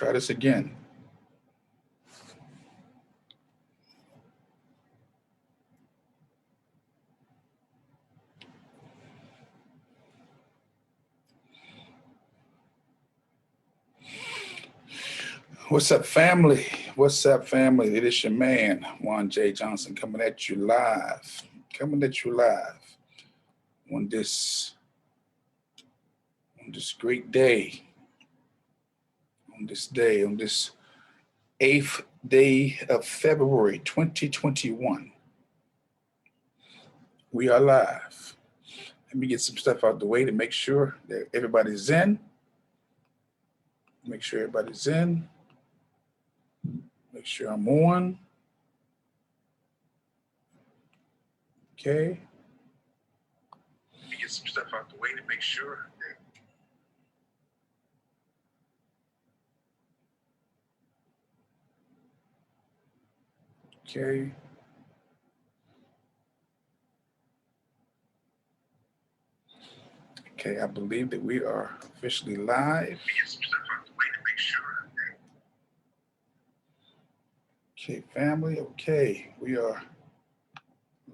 try this again. What's up, family? What's up, family? It is your man, Juan J. Johnson, coming at you live. On this great day. On this 8th day of February 2021. We are live. Let me get some stuff out the way to make sure that everybody's in. Make sure everybody's in. Make sure I'm on. Okay. Let me get some stuff out the way to make sure that okay. Okay, I believe that we are officially live. Let me get some stuff out the way to make sure. Okay, family. Okay, we are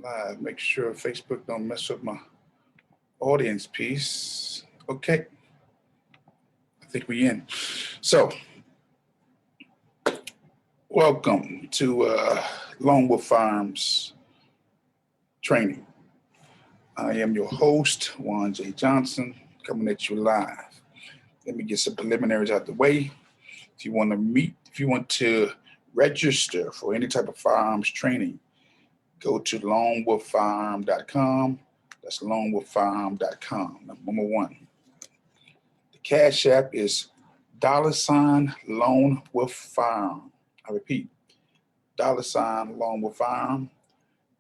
live. Make sure Facebook don't mess up my audience piece. Okay. I think we in. So, welcome to Lone Wolf Firearms training. I am your host, Juan J. Johnson, coming at you live. Let me get some preliminaries out the way. If you want to register for any type of firearms training, go to lonewolffirearm.com. That's lonewolffirearm.com. Number one. The Cash App is $LoneWolfFirearm. I repeat, $LoneWolfFirearm.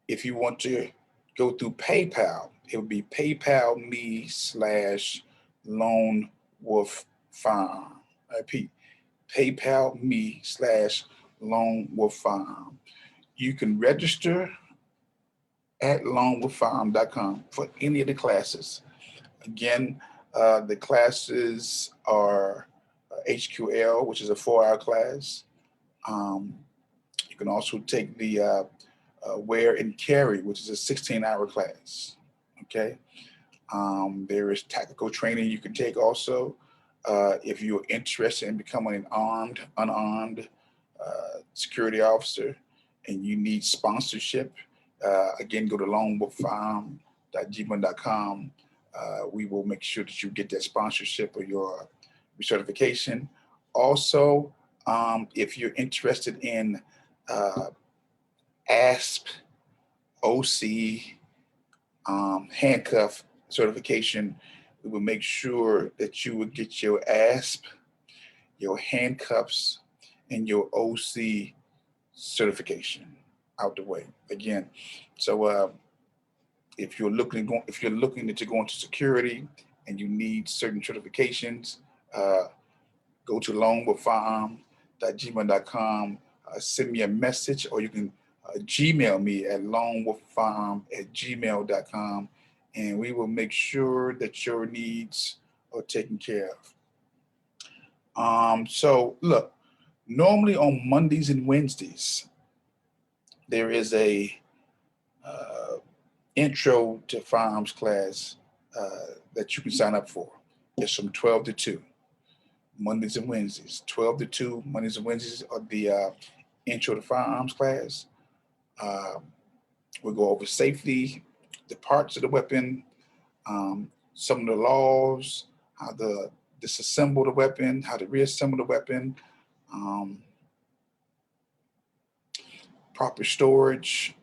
If you want to go through PayPal, it would be PayPal.me/LoneWolfFirearm. I repeat, PayPal.me/LoneWolfFirearm. You can register at lonewolffirearm.com for any of the classes. Again, the classes are HQL, which is a 4-hour class. You can also take the Wear and Carry, which is a 16-hour class. Okay. There is tactical training you can take also if you're interested in becoming an unarmed security officer and you need sponsorship. Again, go to lonewolffirearm.gmail.com. We will make sure that you get that sponsorship or your certification. Also, if you're interested in ASP, OC, handcuff certification, we will make sure that you will get your ASP, your handcuffs, and your OC certification out the way. Again, so if you're looking to go into security and you need certain certifications, go to lonewolffirearm.gmail.com. Send me a message, or you can Gmail me at lonewolffirearm@gmail.com, and we will make sure that your needs are taken care of. So look, normally on Mondays and Wednesdays, there is a intro to firearms class that you can sign up for. It's from 12 to 2, Mondays and Wednesdays. 12 to 2, Mondays and Wednesdays are the intro to firearms class. We'll go over safety, the parts of the weapon, some of the laws, how to disassemble the weapon, how to reassemble the weapon, proper storage.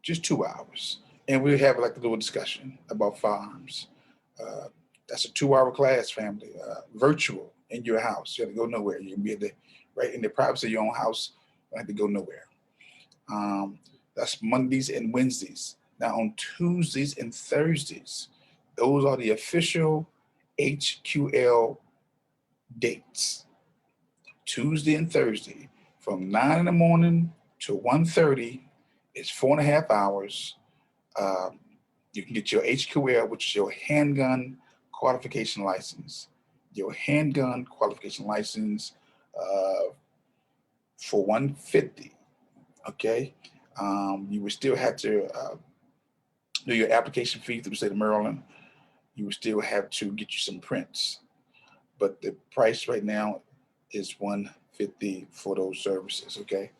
Just 2 hours. And we have like a little discussion about firearms. That's a 2-hour class, family, virtual in your house. You have to go nowhere. You can be right in the privacy of your own house. You don't have to go nowhere. That's Mondays and Wednesdays. Now on Tuesdays and Thursdays, those are the official HQL dates. Tuesday and Thursday from 9 in the morning to 1:30. It's 4.5 hours. You can get your HQL, which is your handgun qualification license. Your handgun qualification license for 150. Okay, you would still have to do your application fee through the state of Maryland. You would still have to get you some prints, but the price right now is 150 for those services. Okay,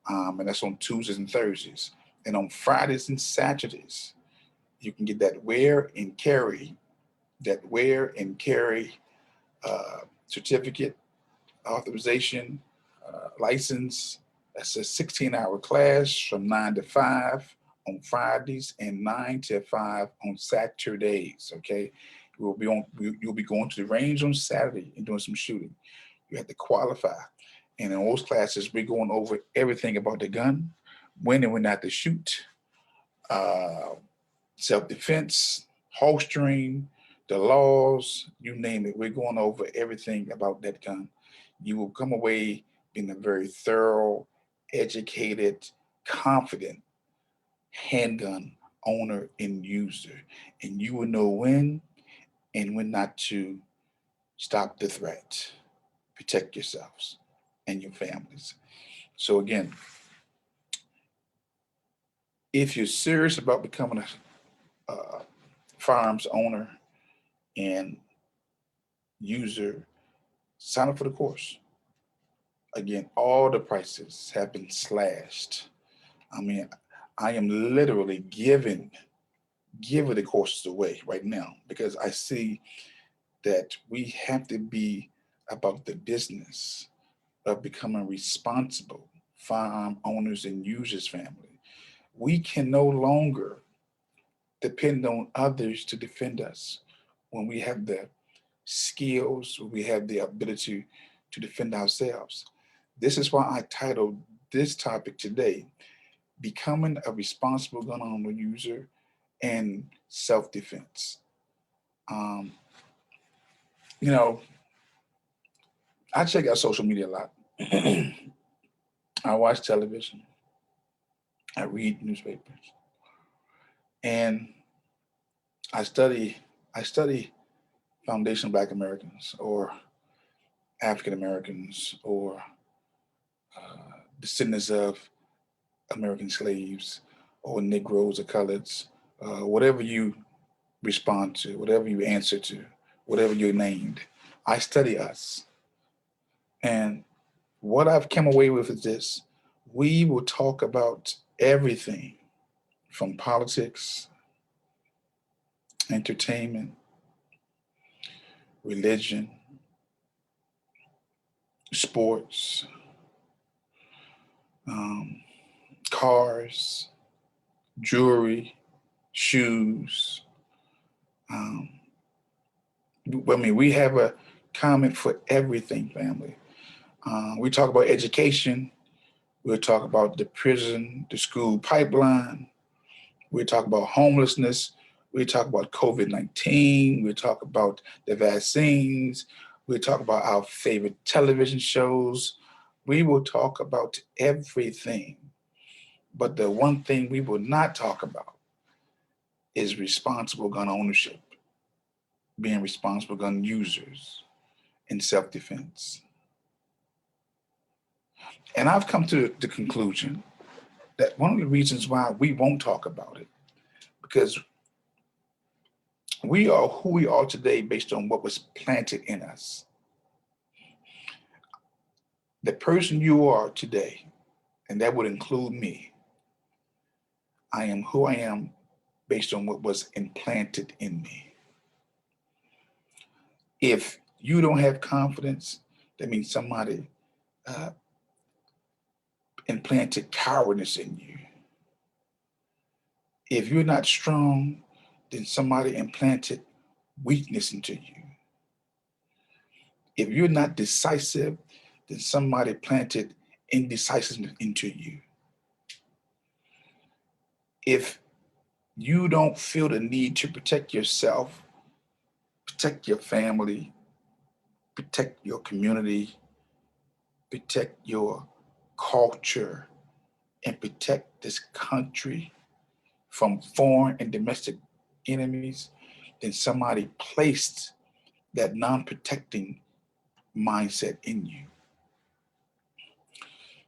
and that's on Tuesdays and Thursdays, and on Fridays and Saturdays you can get that wear and carry certificate, authorization, license. That's a 16-hour class from 9 to 5 on Fridays and 9 to 5 on Saturdays. Okay, you'll be going to the range on Saturday and doing some shooting. You have to qualify, and in those classes we're going over everything about the gun, when and when not to shoot, uh, self-defense, holstering, the laws, you name it. We're going over everything about that gun. You will come away being a very thorough, educated, confident handgun owner and user. And you will know when and when not to stop the threat, protect yourselves and your families. So again, if you're serious about becoming a firearms owner and user, sign up for the course. Again, all the prices have been slashed. I mean, I am literally giving the courses away right now because I see that we have to be about the business of becoming responsible firearm owners and users family. We can no longer depend on others to defend us when we have the skills, we have the ability to defend ourselves. This is why I titled this topic today, Becoming a Responsible Gun Owner User and Self-Defense. Um, you know, I check out social media a lot. I watch television. I read newspapers. And I study foundational Black Americans or African Americans or descendants of American slaves or Negroes or coloreds, whatever you respond to, whatever you answer to, whatever you're named. I study us. And what I've come away with is this: we will talk about everything from politics, entertainment, religion, sports, um, cars, jewelry, shoes. Um, I mean, we have a comment for everything, family. We talk about education. We'll talk about the prison, the school pipeline. We'll talk about homelessness. We'll talk about COVID-19. We'll talk about the vaccines. We'll talk about our favorite television shows. We will talk about everything. But the one thing we will not talk about is responsible gun ownership, being responsible gun users, and self-defense. And I've come to the conclusion that one of the reasons why we won't talk about it, because we are who we are today based on what was planted in us. The person you are today, and that would include me, I am who I am based on what was implanted in me. If you don't have confidence, that means somebody uh, implanted cowardice in you. If you're not strong, then somebody implanted weakness into you. If you're not decisive, then somebody planted indecisiveness into you. If you don't feel the need to protect yourself, protect your family, protect your community, protect your culture, and protect this country from foreign and domestic enemies, then somebody placed that non-protecting mindset in you.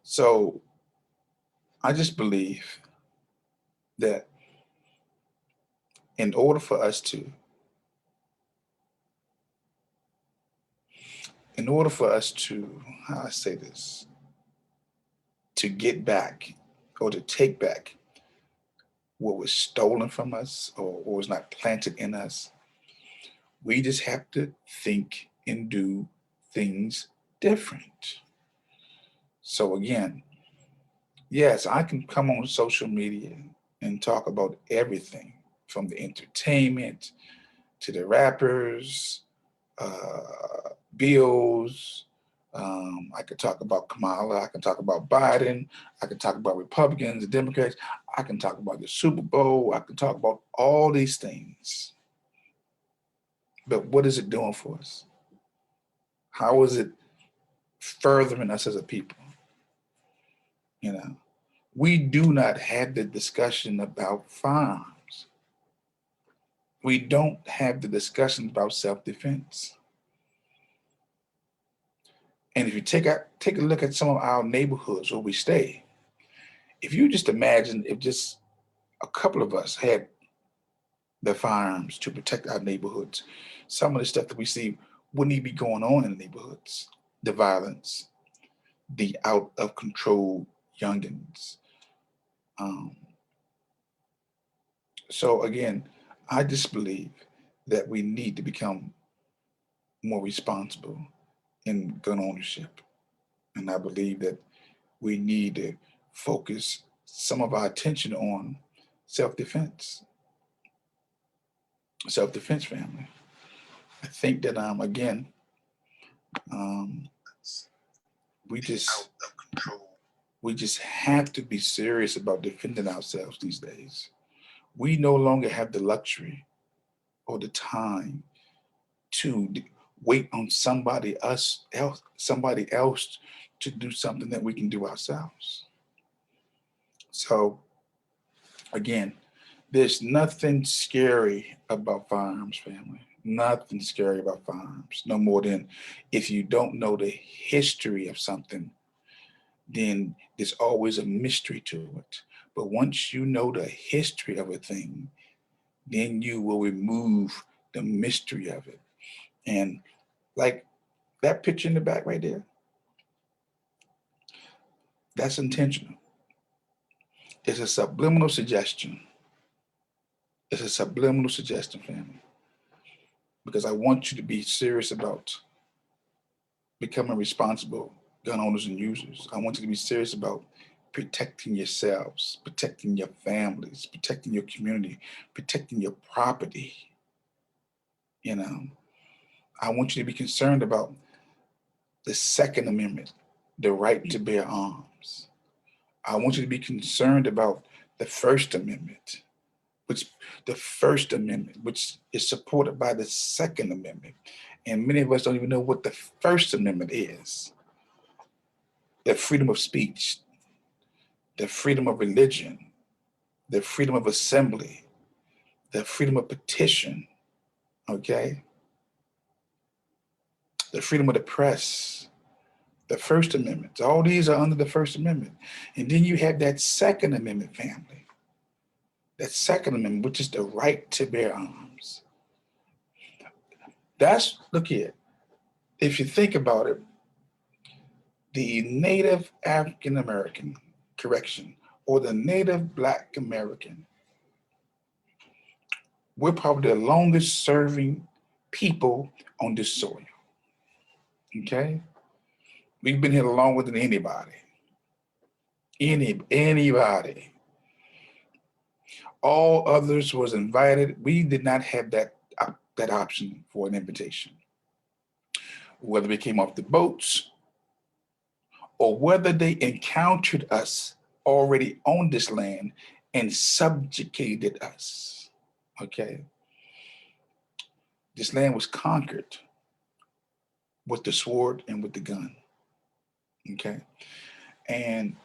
So I just believe that in order for us to, how I say this, to get back or to take back what was stolen from us or was not planted in us, we just have to think and do things different. So again, yes, I can come on social media and talk about everything from the entertainment to the rappers, bills. I could talk about Kamala. I can talk about Biden. I can talk about Republicans and Democrats. I can talk about the Super Bowl. I can talk about all these things. But what is it doing for us? How is it furthering us as a people? You know, we do not have the discussion about firearms. We don't have the discussion about self-defense. And if you take a look at some of our neighborhoods where we stay, if you just imagine if just a couple of us had the firearms to protect our neighborhoods, some of the stuff that we see wouldn't even be going on in the neighborhoods. The violence, the out of control youngins. So again, I just believe that we need to become more responsible in gun ownership. And I believe that we need to focus some of our attention on self-defense. Self-defense, family. I think that again, um, we just have to be serious about defending ourselves these days. We no longer have the luxury or the time to wait on somebody else to do something that we can do ourselves. So again, there's nothing scary about firearms, family. Nothing scary about firearms. No more than if you don't know the history of something, then there's always a mystery to it. But once you know the history of a thing, then you will remove the mystery of it. And like that picture in the back right there, that's intentional. It's a subliminal suggestion. It's a subliminal suggestion, family, because I want you to be serious about becoming responsible gun owners and users. I want you to be serious about protecting yourselves, protecting your families, protecting your community, protecting your property. You know, I want you to be concerned about the Second Amendment, the right to bear arms. I want you to be concerned about the First Amendment, which is supported by the Second Amendment. And many of us don't even know what the First Amendment is. The freedom of speech, the freedom of religion, the freedom of assembly, the freedom of petition, okay? The freedom of the press, the First Amendment. All these are under the First Amendment. And then you have that Second Amendment, family. That Second Amendment, which is the right to bear arms. Look here, if you think about it, the Native African American, or the Native Black American, we're probably the longest serving people on this soil, okay? We've been here longer than anybody. Anybody. All others was invited. We did not have that option for an invitation. Whether they came off the boats or whether they encountered us already on this land and subjugated us, okay? This land was conquered with the sword and with the gun, okay? And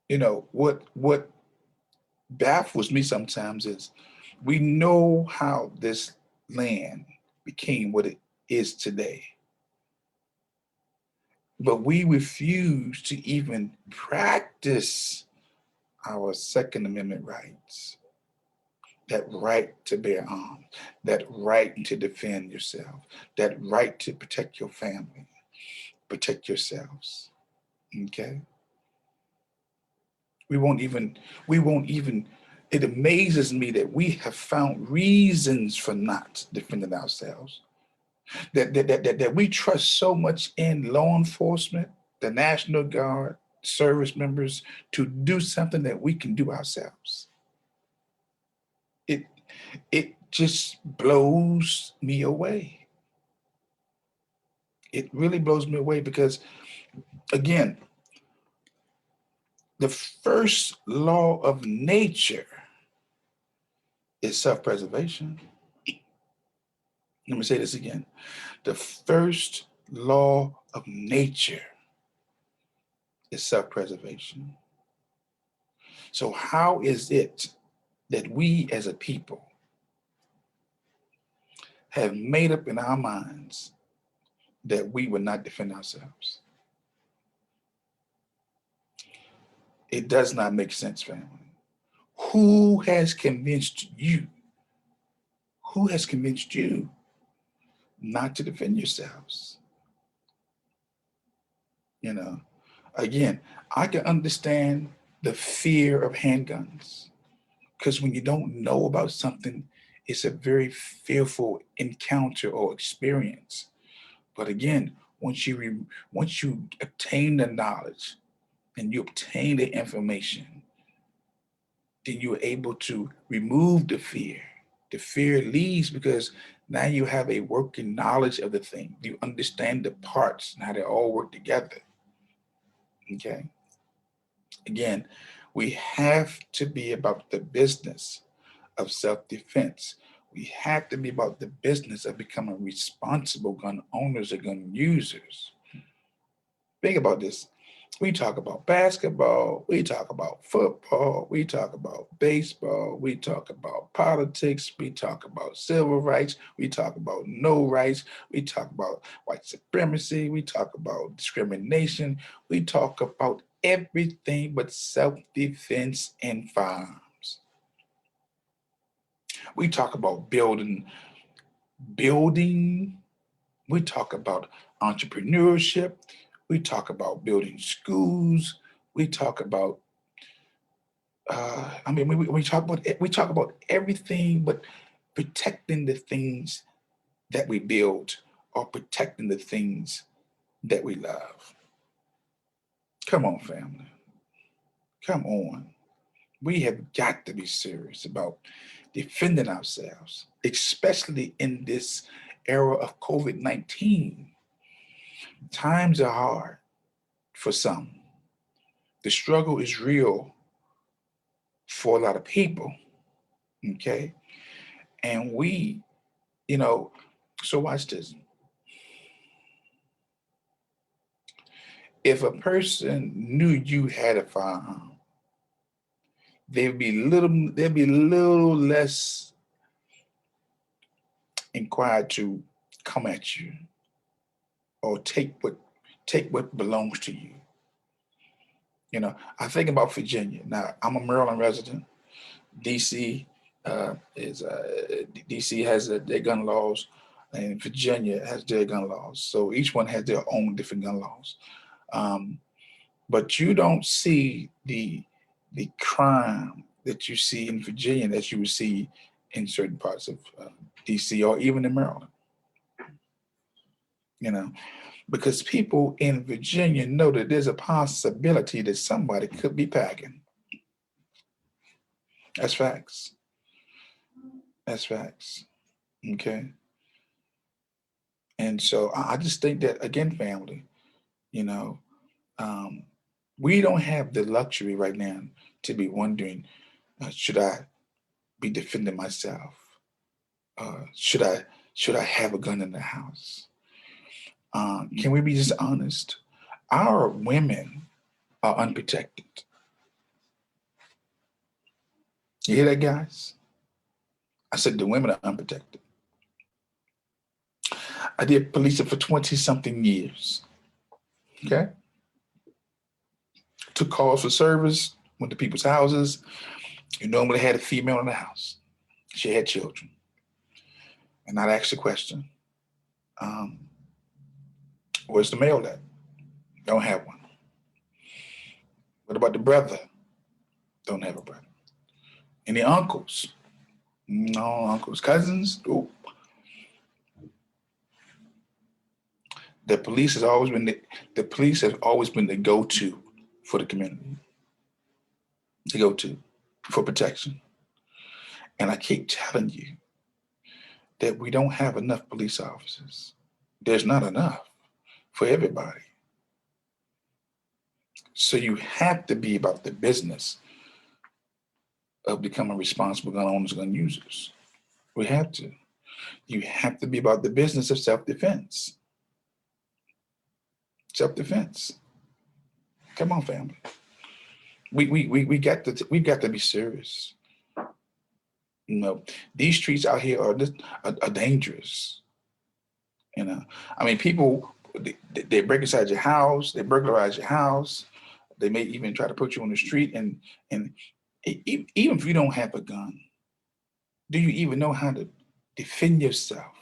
you know, what baffles me sometimes is we know how this land became what it is today. but we refuse to even practice our Second Amendment rights, that right to bear arms, that right to defend yourself, that right to protect your family, protect yourselves. Okay? We won't even, it amazes me that we have found reasons for not defending ourselves. That we trust so much in law enforcement, the National Guard, service members to do something that we can do ourselves. It it just blows me away. It really blows me away because, again, the first law of nature is self-preservation. Let me say this again. The first law of nature is self-preservation. So how is it that we as a people have made up in our minds that we would not defend ourselves? It does not make sense, family. Who has convinced you? Who has convinced you not to defend yourselves? You know, again, I can understand the fear of handguns, because when you don't know about something, it's a very fearful encounter or experience. But again, once you obtain the knowledge and you obtain the information, then you're able to remove the fear. The fear leaves because now you have a working knowledge of the thing. You understand the parts and how they all work together. Okay. Again, we have to be about the business of self-defense. We have to be about the business of becoming responsible gun owners or gun users. Think about this. We talk about basketball, we talk about football, we talk about baseball, we talk about politics, we talk about civil rights, we talk about no rights, we talk about white supremacy, we talk about discrimination, we talk about everything but self-defense and firearms. We talk about building, we talk about entrepreneurship, we talk about building schools, we talk about we talk about everything but protecting the things that we build or protecting the things that we love. Come on, family. Come on. We have got to be serious about defending ourselves, especially in this era of COVID-19. Times are hard for some. The struggle is real for a lot of people, okay? And we, so watch this. If a person knew you had a firearm, they'd be little less inquired to come at you or take what belongs to you. I think about Virginia. Now, I'm a Maryland resident. DC DC has their gun laws, and Virginia has their gun laws. So each one has their own different gun laws. But you don't see the crime that you see in Virginia that you would see in certain parts of DC or even in Maryland. Because people in Virginia know that there's a possibility that somebody could be packing. That's facts. That's facts. Okay. And so I just think that, again, family, you know, um, we don't have the luxury right now to be wondering, should I be defending myself? Should I have a gun in the house? Can we be just honest? Our women are unprotected. You hear that, guys? I said the women are unprotected. I did policing for 20 something years. Okay. Took calls for service, went to people's houses. You normally had a female in the house. She had children. And I'd ask the question, um, where's the male at? Don't have one. What about the brother? Don't have a brother. Any uncles? No uncles. Cousins? Oh. The police has always been the go-to for the community. The go-to for protection. And I keep telling you that we don't have enough police officers. There's not enough for everybody. So you have to be about the business of becoming responsible gun owners, gun users. We have to. You have to be about the business of self-defense. Self-defense. Come on, family. We got to be serious. You know, these streets out here are dangerous. You know, I mean, people they break inside your house, they burglarize your house, they may even try to put you on the street, and even if you don't have a gun, do you even know how to defend yourself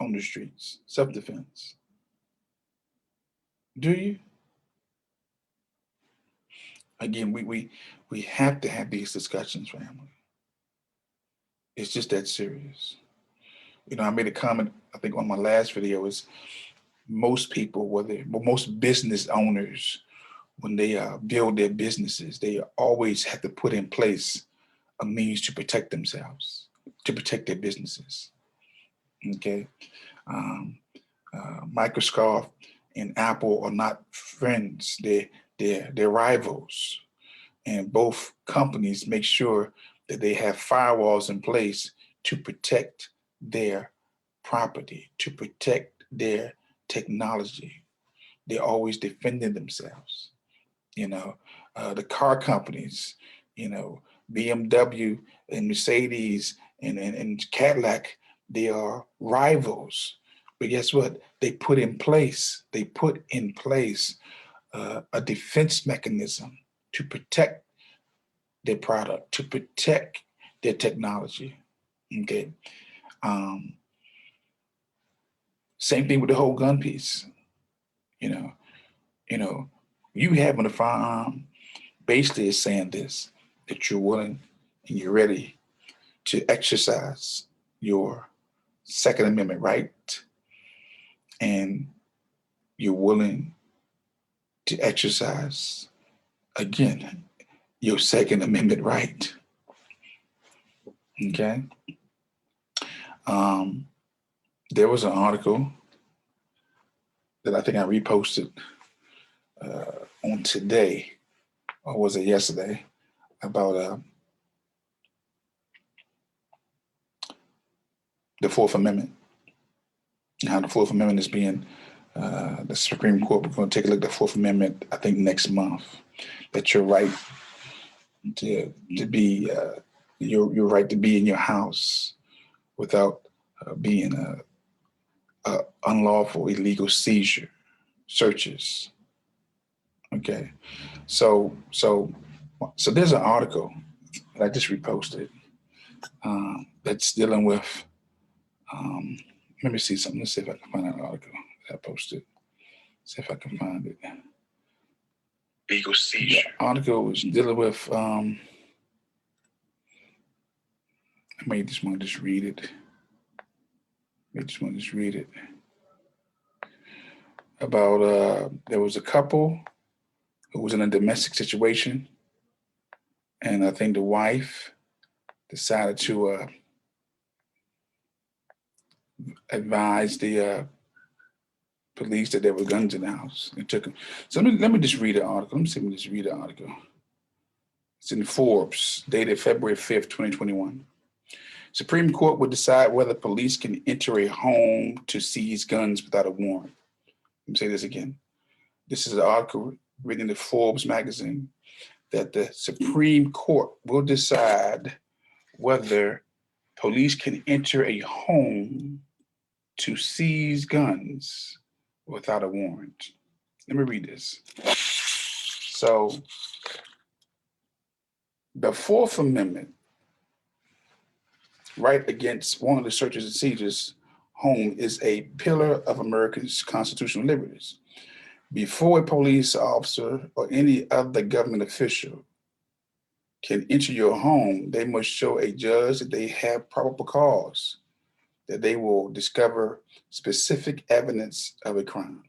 on the streets? Self-defense. Do you? Again, we have to have these discussions, family. It's just that serious. You know, I made a comment, I think on my last video, is most people, most business owners, when they build their businesses, they always have to put in place a means to protect themselves, to protect their businesses. Okay, Microsoft and Apple are not friends; they're rivals, and both companies make sure that they have firewalls in place to protect their property, to protect their technology. They're always defending themselves. You know, the car companies, you know, BMW and Mercedes and Cadillac, they are rivals. But guess what? They put in place a defense mechanism to protect their product, to protect their technology. Okay. Same thing with the whole gun piece. You know, you having a firearm basically is saying this, that you're willing and you're ready to exercise your Second Amendment right, and you're willing to exercise, again, your Second Amendment right. Okay. There was an article that I think I reposted on today, or was it yesterday, about the Fourth Amendment, and how the Fourth Amendment is being, the Supreme Court, we're going to take a look at the Fourth Amendment, I think next month, that your right to be, your right to be in your house without being a unlawful, illegal seizure, searches. Okay, so there's an article that I just reposted that's dealing with. Let me see something. Let's see if I can find an article that I posted. See if I can find it. Legal seizure. The article was dealing with. I may just want to just read it. About there was a couple who was in a domestic situation, and I think the wife decided to advise the police that there were guns in the house and took them. So let me just read the article. Let me see. Let me just read the article. It's in Forbes, dated February 5th, 2021. Supreme Court would decide whether police can enter a home to seize guns without a warrant. Let me say this again. This is an article written in the Forbes magazine that the Supreme Court will decide whether police can enter a home to seize guns without a warrant. Let me read this. So the Fourth Amendment, right against one of the searches and seizures home, is a pillar of Americans' constitutional liberties. Before a police officer or any other government official can enter your home, they must show a judge that they have probable cause that they will discover specific evidence of a crime.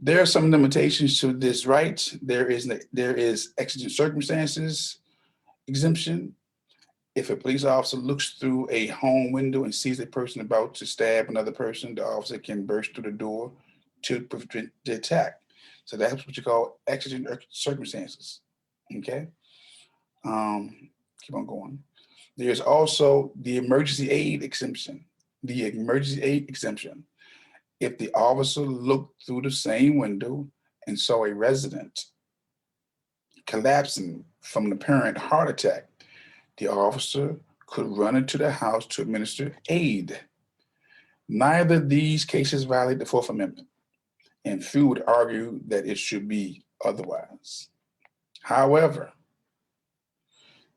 There are some limitations to this right. There is exigent circumstances exemption. If a police officer looks through a home window and sees a person about to stab another person, the officer can burst through the door to prevent the attack. So that's what you call exigent circumstances. Okay. Keep on going. There's also the emergency aid exemption. The emergency aid exemption. If the officer looked through the same window and saw a resident collapsing from an apparent heart attack, the officer could run into the house to administer aid. Neither of these cases violate the Fourth Amendment, and few would argue that it should be otherwise. However,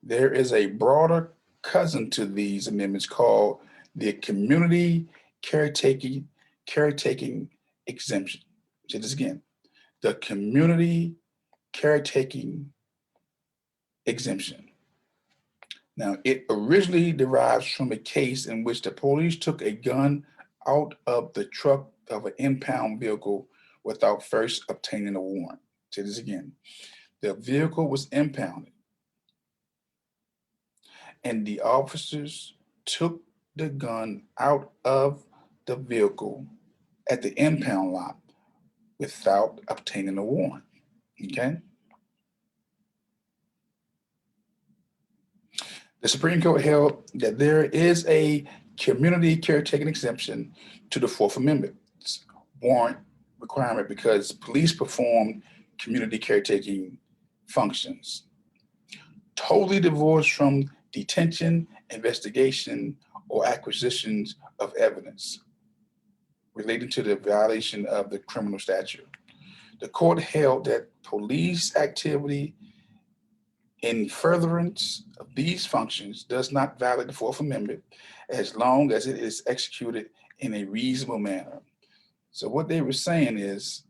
there is a broader cousin to these amendments called the community caretaking exemption. Say this again, the community caretaking exemption. Now, it originally derives from a case in which the police took a gun out of the truck of an impound vehicle without first obtaining a warrant. Say this again. The vehicle was impounded, and the officers took the gun out of the vehicle at the impound lot without obtaining a warrant. Okay? The Supreme Court held that there is a community caretaking exemption to the Fourth Amendment's warrant requirement because police perform community caretaking functions, totally divorced from detention, investigation, or acquisitions of evidence relating to the violation of the criminal statute. The court held that police activity in furtherance of these functions does not violate the Fourth Amendment as long as it is executed in a reasonable manner. So what they were saying is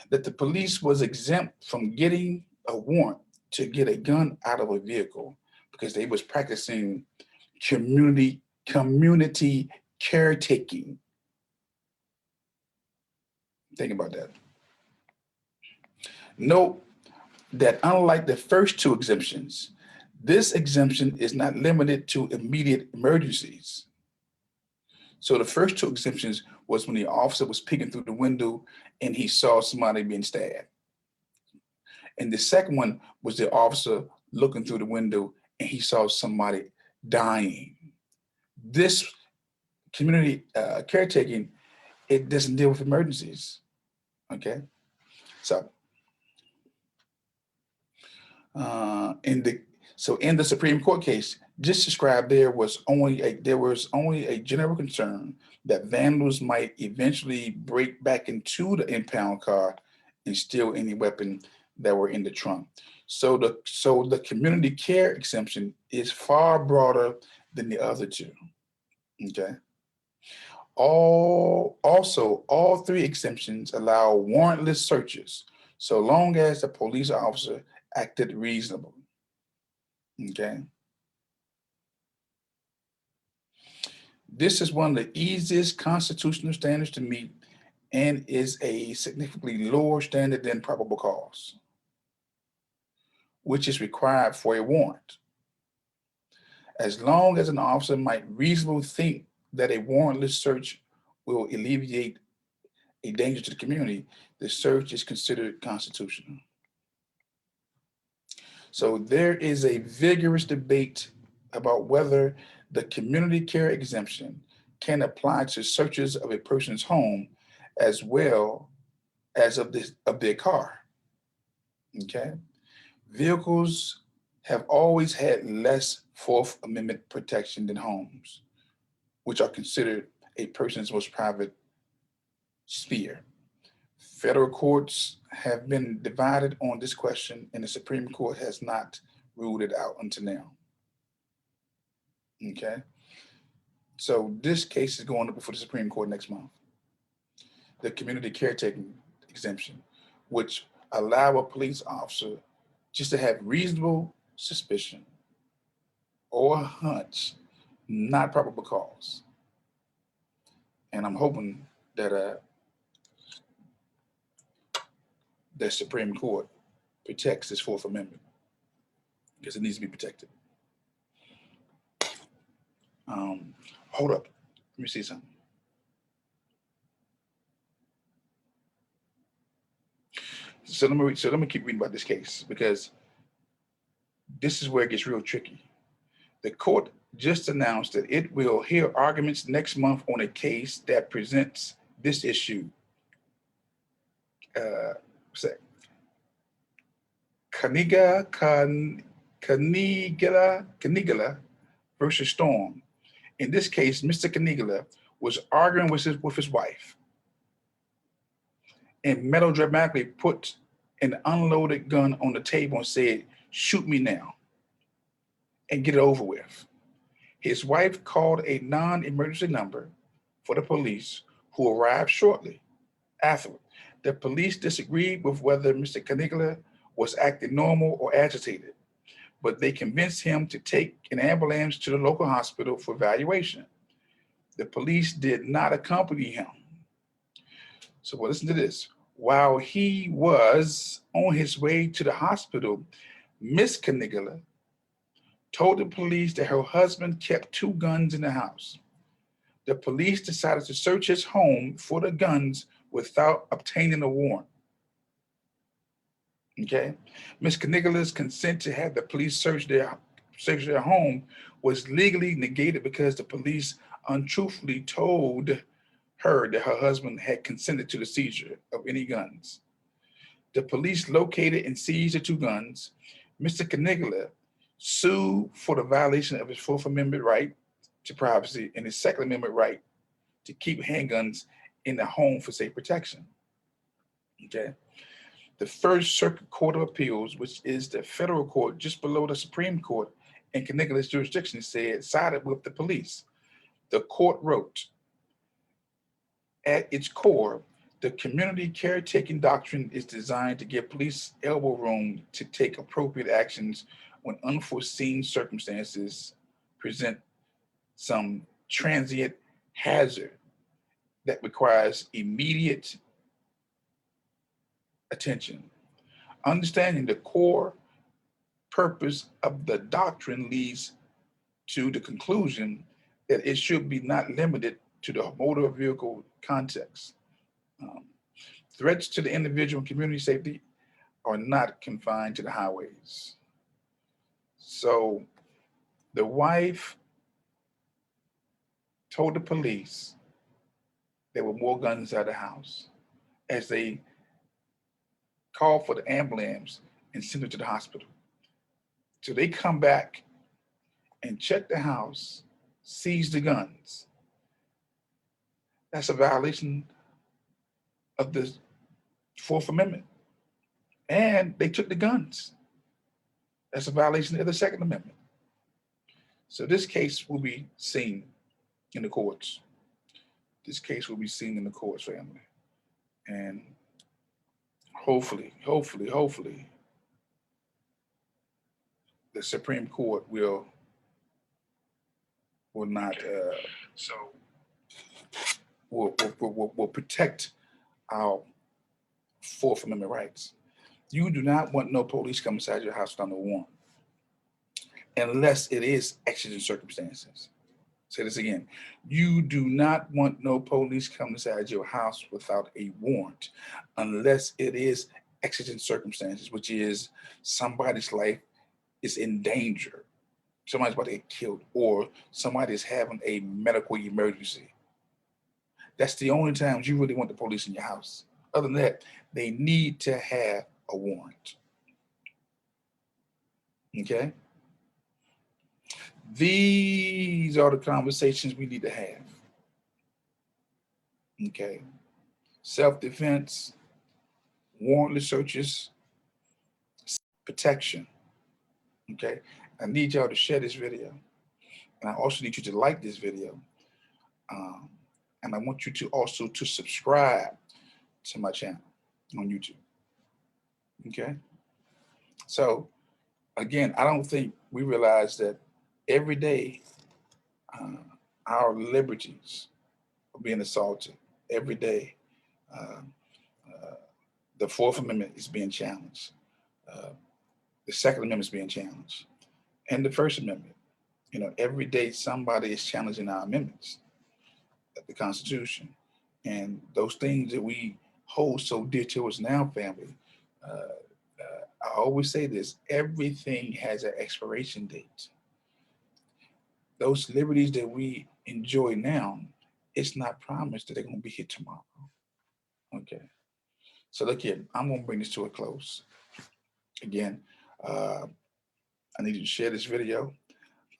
that the police was exempt from getting a warrant to get a gun out of a vehicle because they was practicing community caretaking. Think about that. Note that unlike the first two exemptions, this exemption is not limited to immediate emergencies. So the first two exemptions was when the officer was peeking through the window and he saw somebody being stabbed. And the second one was the officer looking through the window and he saw somebody dying. This community caretaking, it doesn't deal with emergencies. Okay, so in the Supreme Court case just described, there was only a general concern that vandals might eventually break back into the impound car and steal any weapon that were in the trunk. So the community care exemption is far broader than the other two. Okay. All three exemptions allow warrantless searches so long as the police officer acted reasonably. Okay. This is one of the easiest constitutional standards to meet and is a significantly lower standard than probable cause, which is required for a warrant. As long as an officer might reasonably think that a warrantless search will alleviate a danger to the community, the search is considered constitutional. So there is a vigorous debate about whether the community care exemption can apply to searches of a person's home as well as of their car. Okay. Vehicles have always had less Fourth Amendment protection than homes, which are considered a person's most private sphere. Federal courts have been divided on this question, and the Supreme Court has not ruled it out until now. Okay? So this case is going up before the Supreme Court next month. The community caretaking exemption, which allow a police officer just to have reasonable suspicion or a hunch, not probable cause. And I'm hoping that the Supreme Court protects this Fourth Amendment, because it needs to be protected. Hold up, let me see something. So let me keep reading about this case, because this is where it gets real tricky. The court just announced that it will hear arguments next month on a case that presents this issue. Canigala versus Storm. In this case, Mr. Canigala was arguing with his wife and melodramatically put an unloaded gun on the table and said, "Shoot me now and get it over with." His wife called a non-emergency number for the police, who arrived shortly afterward. The police disagreed with whether Mr. Canigala was acting normal or agitated, but they convinced him to take an ambulance to the local hospital for evaluation. The police did not accompany him. So well, listen to this. While he was on his way to the hospital, Miss Canigala told the police that her husband kept 2 guns in the house. The police decided to search his home for the guns without obtaining a warrant. Okay? Miss Canigala's consent to have the police search their home was legally negated because the police untruthfully told her that her husband had consented to the seizure of any guns. The police located and seized the 2 guns. Mr. Canigala sued for the violation of his Fourth Amendment right to privacy and his Second Amendment right to keep handguns in the home for safe protection. Okay. The First Circuit Court of Appeals, which is the federal court just below the Supreme Court in Canigala's jurisdiction, sided with the police. The court wrote, at its core, the community caretaking doctrine is designed to give police elbow room to take appropriate actions when unforeseen circumstances present some transient hazard that requires immediate attention. Understanding the core purpose of the doctrine leads to the conclusion that it should be not limited to the motor vehicle context. Threats to the individual and community safety are not confined to the highways. So the wife told the police there were more guns inside the house as they called for the ambulance and sent her to the hospital. So they come back and check the house, seize the guns. That's a violation of the Fourth Amendment. And they took the guns. That's a violation of the Second Amendment. So this case will be seen in the courts. This case will be seen in the courts, family. And hopefully, the Supreme Court will not will protect our Fourth Amendment rights. You do not want no police come inside your house without no warrant, unless it is exigent circumstances. Say this again. You do not want no police come inside your house without a warrant, unless it is exigent circumstances, which is somebody's life is in danger. Somebody's about to get killed, or somebody's having a medical emergency. That's the only times you really want the police in your house. Other than that, they need to have a warrant. Okay? These are the conversations we need to have. Okay? self-defense, warrantless searches, protection. Okay, I need y'all to share this video, and I also need you to like this video, um, and I want you to also to subscribe to my channel on YouTube. Okay, so again, I don't think we realize that every day uh, our liberties are being assaulted. Every day, uh, uh, the Fourth Amendment is being challenged. Uh, the Second Amendment is being challenged, and the First Amendment. You know, every day somebody is challenging our amendments, the Constitution, and those things that we hold so dear to us now, family. I always say this: everything has an expiration date. Those liberties that we enjoy now, it's not promised that they're going to be here tomorrow. Okay, so look here. I'm going to bring this to a close. Again, I need you to share this video.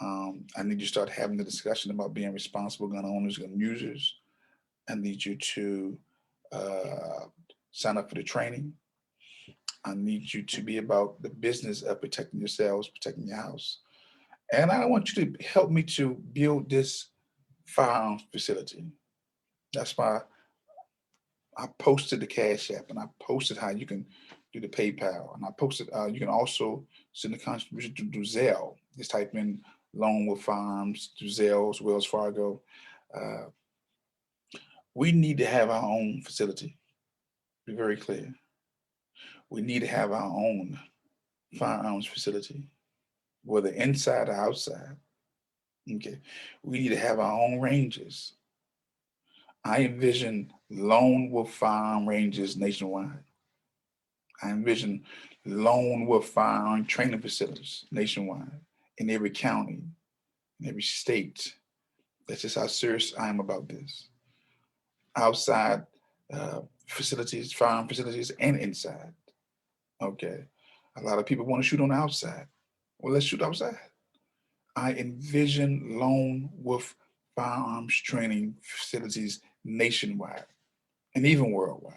I need you to start having the discussion about being responsible gun owners, gun users. I need you to sign up for the training. I need you to be about the business of protecting yourselves, protecting your house. And I want you to help me to build this firearms facility. That's why I posted the Cash App, and I posted how you can do the PayPal, and I posted you can also send a contribution to Zelle. Just type in Lone Wolf Firearms to Zelle, Wells Fargo. Uh, we need to have our own facility. Be very clear. We need to have our own firearms facility, whether inside or outside. Okay, we need to have our own ranges. I envision Lone Wolf Firearm ranges nationwide. I envision Lone Wolf Firearm training facilities nationwide, in every county, in every state. That's just how serious I am about this. Outside facilities, firearm facilities, and inside. Okay. A lot of people want to shoot on the outside. Well, let's shoot outside. I envision Lone Wolf Firearms training facilities nationwide and even worldwide,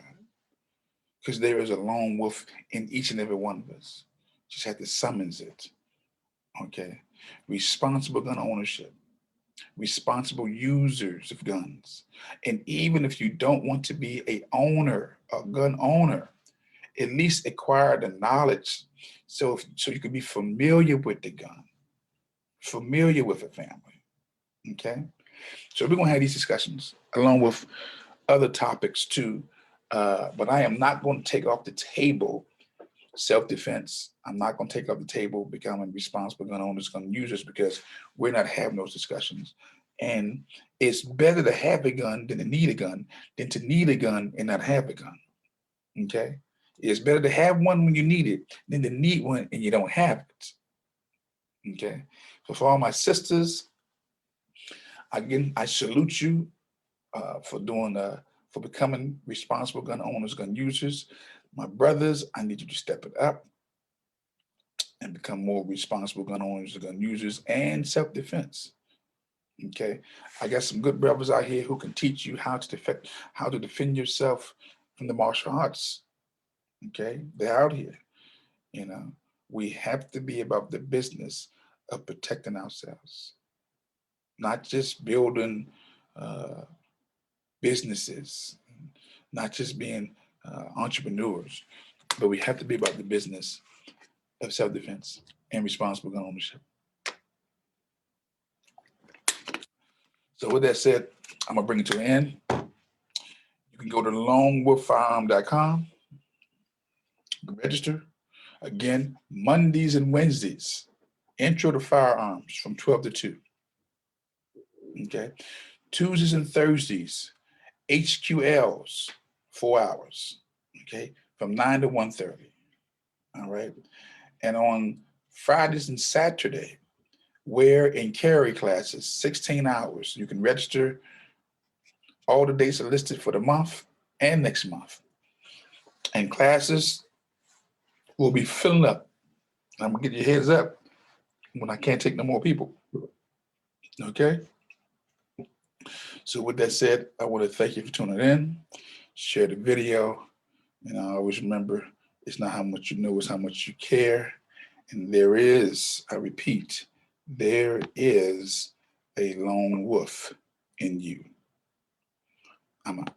because there is a lone wolf in each and every one of us. Just have to summons it. Okay. Responsible gun ownership, responsible users of guns. And even if you don't want to be a gun owner, at least acquire the knowledge so you can be familiar with the gun, familiar with the family. Okay. So we're going to have these discussions along with other topics too. But I am not going to take off the table self-defense. I'm not going to take off the table becoming responsible gun owners, gun users, because we're not having those discussions. And it's better to have a gun than to need a gun than to need a gun and not have a gun. Okay. It's better to have one when you need it than to need one and you don't have it. Okay. So for all my sisters, again, I salute you for becoming responsible gun owners, gun users. My brothers, I need you to step it up and become more responsible gun owners, gun users, and self-defense. Okay, I got some good brothers out here who can teach you how to defend yourself from the martial arts. Okay, they're out here. You know, we have to be about the business of protecting ourselves, not just building businesses, not just being entrepreneurs, but we have to be about the business of self-defense and responsible gun ownership. So with that said, I'm gonna bring it to an end. You can go to lonewolffirearm.com, register. Again, Mondays and Wednesdays, intro to firearms from 12 to 2. Okay. Tuesdays and Thursdays, HQLs, 4 hours. Okay, from 9 to 1:30. All right. And on Fridays and Saturday, wear and carry classes, 16 hours. You can register. All the dates are listed for the month and next month. And classes will be filling up. I'm gonna get your heads up when I can't take no more people. Okay. So with that said, I want to thank you for tuning in. share the video. And I always remember, it's not how much you know, it's how much you care. And there is, I repeat, there is a lone wolf in you. I'm out.